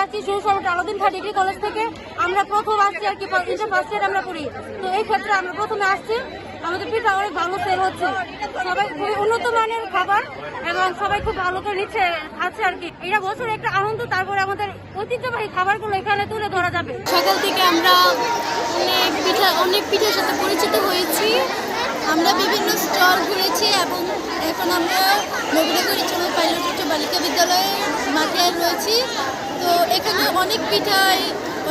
আসছি সুরসরবট Alauddin Khan degree college থেকে। আমরা প্রথম আসছি আর কি, ইন্টার ফার্স্ট ইয়ার আমরা পড়ি। তো এই ক্ষেত্রে আমরা প্রথমে আসছি, আমাদের পিঠা অনেক ভালো সেল হচ্ছে, সবাই খুবই উন্নত মানের খাবার এবং সবাই খুব ভালো করে নিচ্ছে খাচ্ছে আর কি। এটা বছর একটা আনন্দ। তারপরে আমাদের ঐতিহ্যবাহী খাবারগুলো এখানে তুলে ধরা যাবে। সকাল থেকে আমরা অনেক পিঠার সাথে পরিচিত হয়েছি। আমরা বিভিন্ন স্টল ঘুরেছি এবং এখন আমরা নবীনগর ইচ্ছাময় পাইলট উচ্চ বালিকা বিদ্যালয়ের মাঠে রয়েছি। তো এখানে অনেক পিঠাই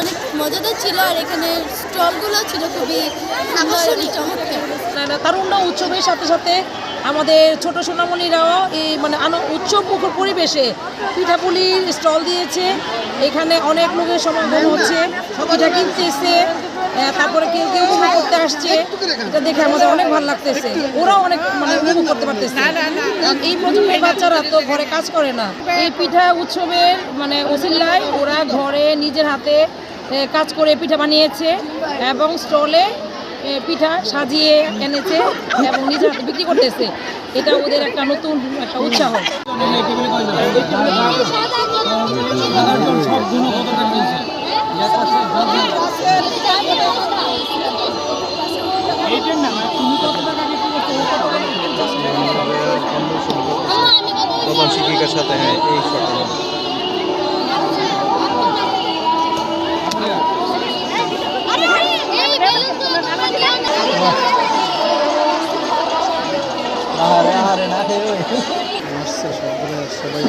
অনেক মজাদার ছিল, আর এখানে স্টলগুলো ছিল খুবই আকর্ষণীয়, চমৎকার। তারুণ্য উৎসবের সাথে সাথে আমাদের ছোট সোনামণিরাও এই মানে উৎসব মুখর পরিবেশে পিঠাপুলির স্টল দিয়েছে। এখানে অনেক লোকের সমাগম হচ্ছে, পিঠা কিনতেছে, তারপরে কেউ কেউ উপভোগ করতে আসছে। এটা দেখে আমাদের অনেক ভালো লাগতেছে, ওরাও অনেক মানে উপভোগ করতে পারতেছে। এই প্রজন্মের বাচ্চারা তো ঘরে কাজ করে না, এই পিঠা উৎসবের মানে ওসিলায় ওরা ঘরে নিজের হাতে কাজ করে পিঠা বানিয়েছে এবং স্টলে পিঠা সাজিয়ে এনেছে এবং নিজের হাতে বিক্রি করতেছে। এটা ওদের একটা নতুন একটা উৎসাহ। প্রধান শিক্ষিকার সাথে হ্যাঁ এই আরে না সবাই